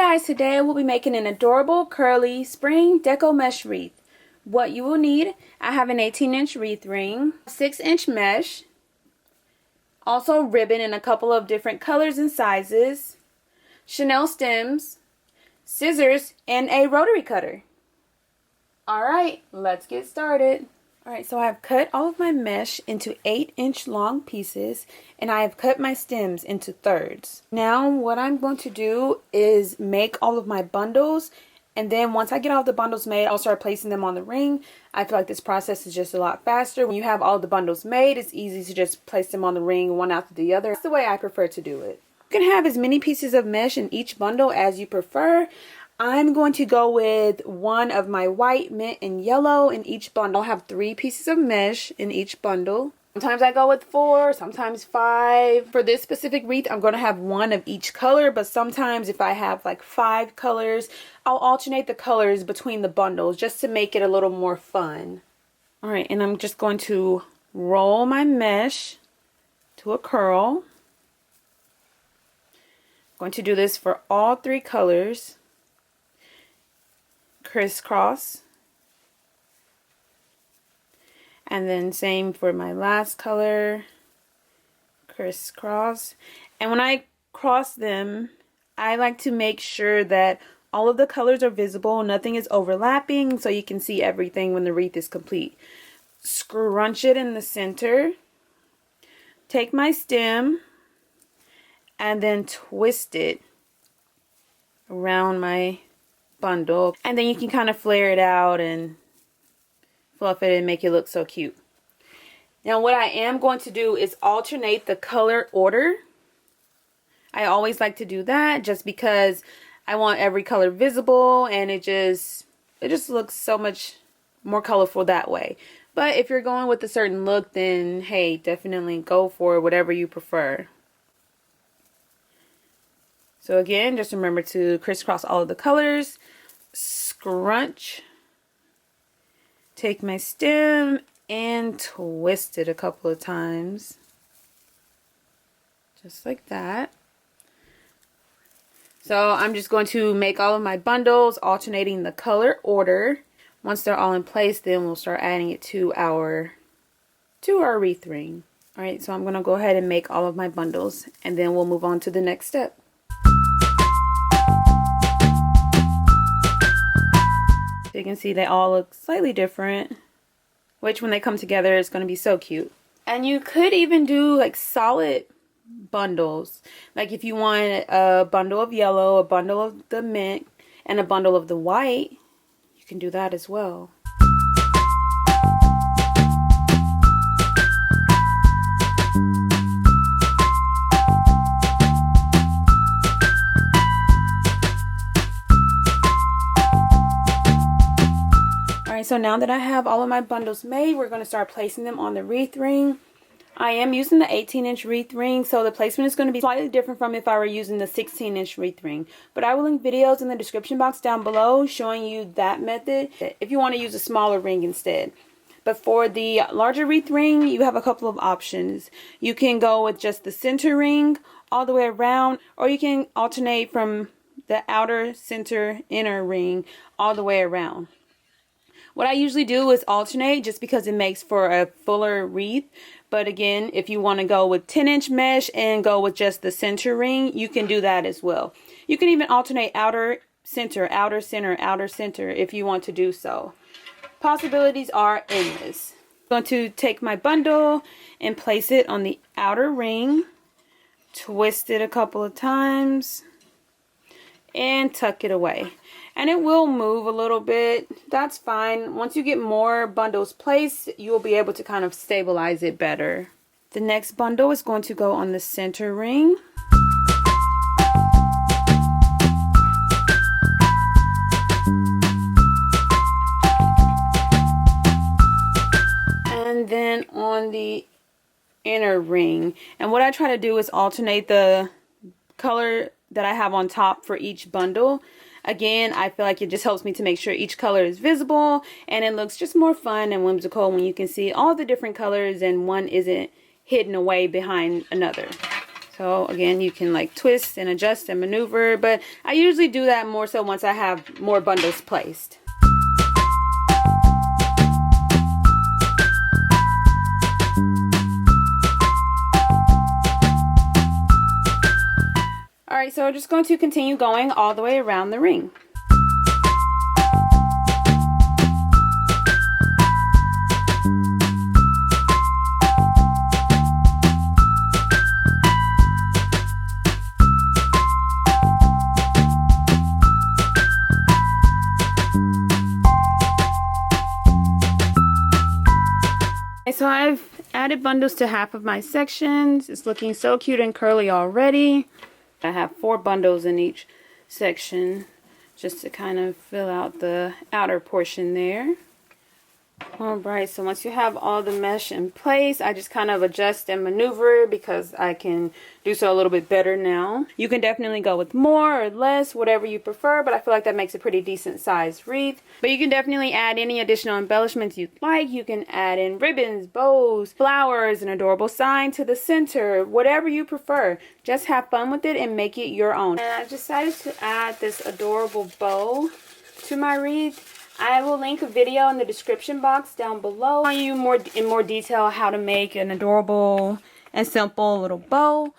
guys, today we'll be making an adorable curly spring deco mesh wreath. What you will need, I have an 18-inch wreath ring, 6-inch mesh, also ribbon in a couple of different colors and sizes, Chanel stems, scissors, and a rotary cutter. Alright, let's get started. Alright, so I have cut all of my mesh into 8-inch long pieces, and I have cut my stems into thirds. Now what I'm going to do is make all of my bundles, and then once I get all the bundles made, I'll start placing them on the ring. I feel like this process is just a lot faster. When you have all the bundles made, it's easy to just place them on the ring one after the other. That's the way I prefer to do it. You can have as many pieces of mesh in each bundle as you prefer. I'm going to go with one of my white, mint, and yellow in each bundle. I'll have 3 pieces of mesh in each bundle. Sometimes I go with 4, sometimes 5. For this specific wreath, I'm going to have 1 of each color, but sometimes if I have like 5 colors, I'll alternate the colors between the bundles just to make it a little more fun. Alright, and I'm just going to roll my mesh to a curl. I'm going to do this for all 3 colors. Crisscross, and then same for my last color, crisscross. And when I cross them, I like to make sure that all of the colors are visible, nothing is overlapping, so you can see everything when the wreath is complete. Scrunch it in the center, take my stem, and then twist it around my bundle, and then you can kind of flare it out and fluff it and make it look so cute. Now what I am going to do is alternate the color order. I always like to do that just because I want every color visible, and it just looks so much more colorful that way. But if you're going with a certain look, then hey, definitely go for whatever you prefer. So again, just remember to crisscross all of the colors, scrunch, take my stem and twist it a couple of times, just like that. So I'm just going to make all of my bundles, alternating the color order. Once they're all in place, then we'll start adding it to our wreath ring. Alright, so I'm going to go ahead and make all of my bundles, and then we'll move on to the next step. You can see they all look slightly different, which when they come together is going to be so cute. And you could even do like solid bundles, like if you want a bundle of yellow, a bundle of the mint, and a bundle of the white, you can do that as well. So now that I have all of my bundles made, we're going to start placing them on the wreath ring. I am using the 18-inch wreath ring, so the placement is going to be slightly different from if I were using the 16-inch wreath ring. But I will link videos in the description box down below showing you that method if you want to use a smaller ring instead. But for the larger wreath ring, you have a couple of options. You can go with just the center ring all the way around, or you can alternate from the outer, center, inner ring all the way around. What I usually do is alternate just because it makes for a fuller wreath. But again, if you want to go with 10-inch mesh and go with just the center ring, you can do that as well. You can even alternate outer, center, outer, center, outer, center if you want to do so. Possibilities are endless. I'm going to take my bundle and place it on the outer ring, twist it a couple of times, and tuck it away. And it will move a little bit. That's fine. Once you get more bundles placed, you will be able to kind of stabilize it better. The next bundle is going to go on the center ring. And then on the inner ring. And what I try to do is alternate the color that I have on top for each bundle. Again, I feel like it just helps me to make sure each color is visible, and it looks just more fun and whimsical when you can see all the different colors and one isn't hidden away behind another. So again, you can like twist and adjust and maneuver, but I usually do that more so once I have more bundles placed. Alright, so we're just going to continue going all the way around the ring. So I've added bundles to half of my sections. It's looking so cute and curly already. I have 4 bundles in each section just to kind of fill out the outer portion there. Alright, so once you have all the mesh in place, I just kind of adjust and maneuver because I can do so a little bit better now. You can definitely go with more or less, whatever you prefer, but I feel like that makes a pretty decent sized wreath. But you can definitely add any additional embellishments you'd like. You can add in ribbons, bows, flowers, an adorable sign to the center, whatever you prefer. Just have fun with it and make it your own. And I decided to add this adorable bow to my wreath. I will link a video in the description box down below showing you in more detail how to make an adorable and simple little bow.